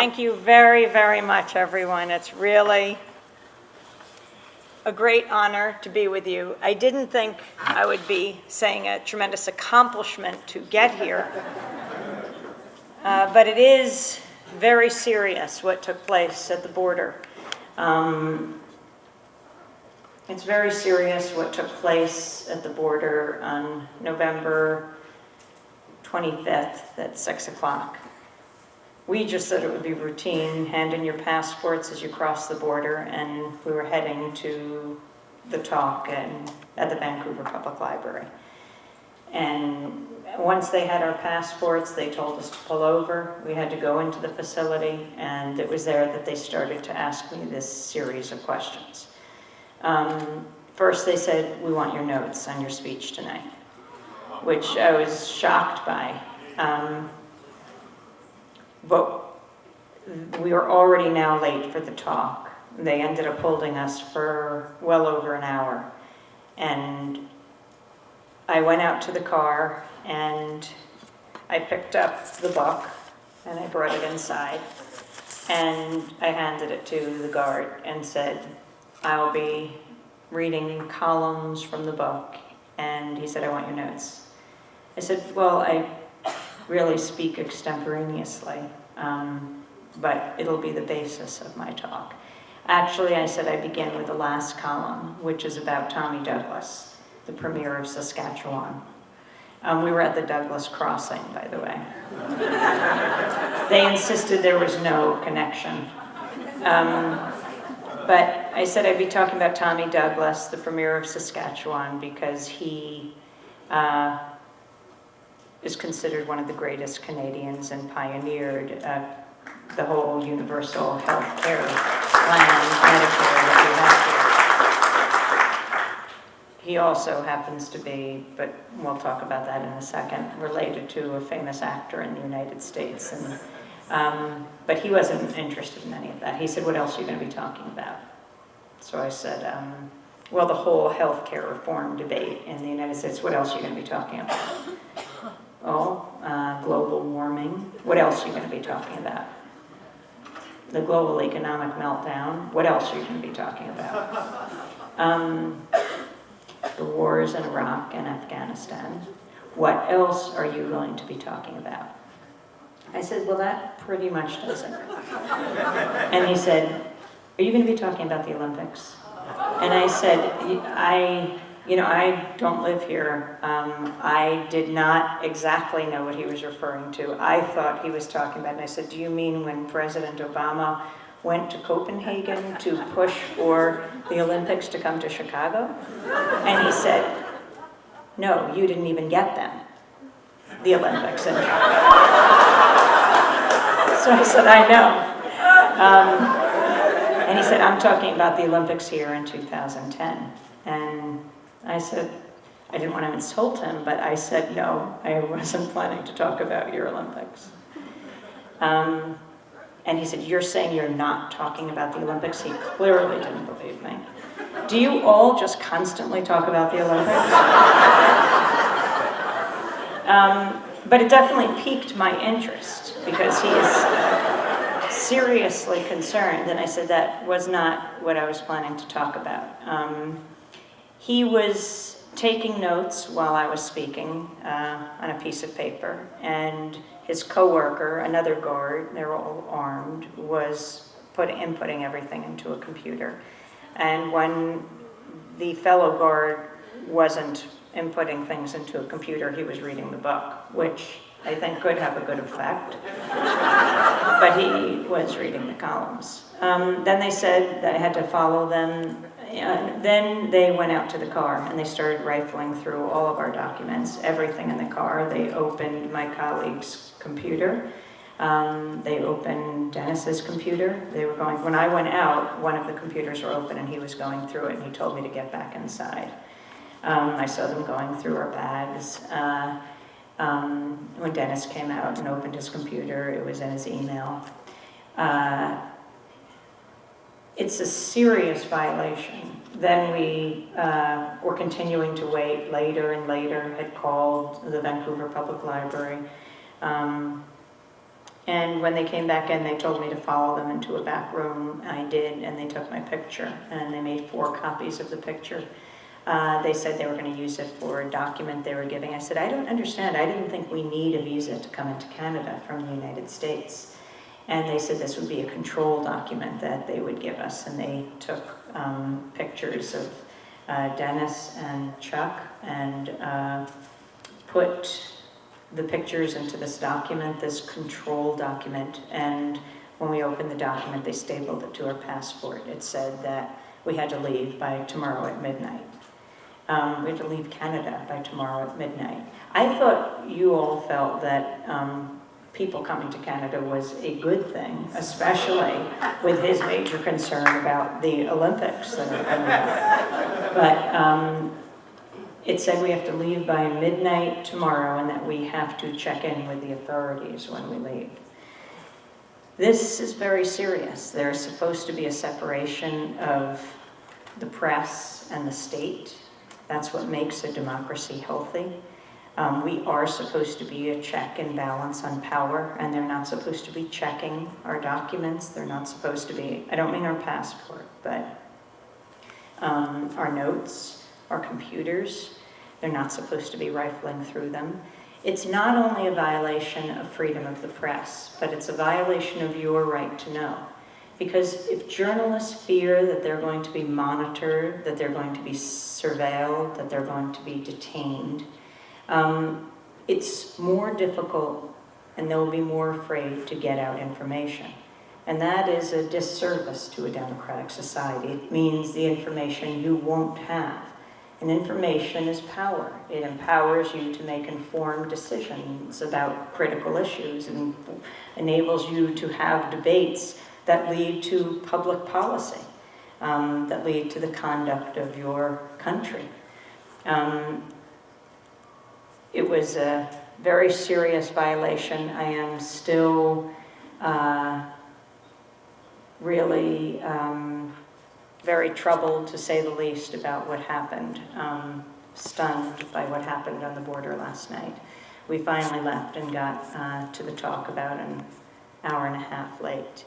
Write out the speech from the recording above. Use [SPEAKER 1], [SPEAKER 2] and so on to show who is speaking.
[SPEAKER 1] Thank you very, very much, everyone. It's really a great honor to be with you. I didn't think I would be saying a tremendous accomplishment to get here, but it is very serious what took place at the border. It's very serious what took place at the border on November 25th at 6 o'clock. We just said it would be routine, hand in your passports as you cross the border, and we were heading to the talk at the Vancouver Public Library. And once they had our passports, they told us to pull over. We had to go into the facility, and it was there that they started to ask me this series of questions. First, they said, "We want your notes on your speech tonight," which I was shocked by. But we were already now late for the talk. They ended up holding us for well over an hour. And I went out to the car and I picked up the book and I brought it inside. And I handed it to the guard and said, "I'll be reading columns from the book." And he said, "I want your notes." I said, "Well, I really speak extemporaneously, but it'll be the basis of my talk." Actually, I said I begin with the last column, which is about Tommy Douglas, the Premier of Saskatchewan. We were at the Douglas Crossing, by the way. They insisted there was no connection. But I said I'd be talking about Tommy Douglas, the Premier of Saskatchewan, because he is considered one of the greatest Canadians and pioneered the whole universal health care plan, Medicare that we have here. He also happens to be, but we'll talk about that in a second, related to a famous actor in the United States. But he wasn't interested in any of that. He said, "What else are you going to be talking about?" So I said, well, the whole health care reform debate in the United States. What else are you going to be talking about? Oh, global warming. What else are you going to be talking about? The global economic meltdown. What else are you going to be talking about? The wars in Iraq and Afghanistan. What else are you going to be talking about? I said, well, that pretty much does it. And he said, are you going to be talking about the Olympics? And I said, I don't live here. I did not exactly know what he was referring to. I thought he was talking about, and I said, do you mean when President Obama went to Copenhagen to push for the Olympics to come to Chicago? And he said, no, you didn't even get them, the Olympics. And so I said, I know. And he said, I'm talking about the Olympics here in 2010. And I said, I didn't want to insult him, but I said, no, I wasn't planning to talk about your Olympics. And he said, you're saying you're not talking about the Olympics? He clearly didn't believe me. Do you all just constantly talk about the Olympics? But it definitely piqued my interest because he is seriously concerned. And I said that was not what I was planning to talk about. He was taking notes while I was speaking on a piece of paper, and his coworker, another guard, they were all armed, was inputting everything into a computer. And when the fellow guard wasn't inputting things into a computer, he was reading the book, which I think could have a good effect. But he was reading the columns. Then they said that I had to follow them. Then they went out to the car and they started rifling through all of our documents, everything in the car. They opened my colleague's computer. They opened Dennis's computer. They were going, when I went out, one of the computers were open and he was going through it and he told me to get back inside. I saw them going through our bags. When Dennis came out and opened his computer, it was in his email. It's a serious violation. Then we were continuing to wait. Later and later had called the Vancouver Public Library. And when they came back in, they told me to follow them into a back room. I did, and they took my picture, and they made 4 copies of the picture. They said they were going to use it for a document they were giving. I said, I don't understand. I didn't think we need a visa to come into Canada from the United States. And they said this would be a control document that they would give us. And they took pictures of Dennis and Chuck and put the pictures into this document, this control document. And when we opened the document, they stapled it to our passport. It said that we had to leave by tomorrow at midnight. We had to leave Canada by tomorrow at midnight. I thought you all felt that people coming to Canada was a good thing, especially with his major concern about the Olympics that are coming up. But it said we have to leave by midnight tomorrow and that we have to check in with the authorities when we leave. This is very serious. There's supposed to be a separation of the press and the state. That's what makes a democracy healthy. We are supposed to be a check and balance on power, and they're not supposed to be checking our documents. They're not supposed to be, I don't mean our passport, but our notes, our computers. They're not supposed to be rifling through them. It's not only a violation of freedom of the press, but it's a violation of your right to know. Because if journalists fear that they're going to be monitored, that they're going to be surveilled, that they're going to be detained, it's more difficult and they'll be more afraid to get out information. And that is a disservice to a democratic society. It means the information you won't have. And information is power. It empowers you to make informed decisions about critical issues and enables you to have debates that lead to public policy, that lead to the conduct of your country. It was a very serious violation. I am still really very troubled, to say the least, about what happened, stunned by what happened on the border last night. We finally left and got to the talk about an hour and a half late.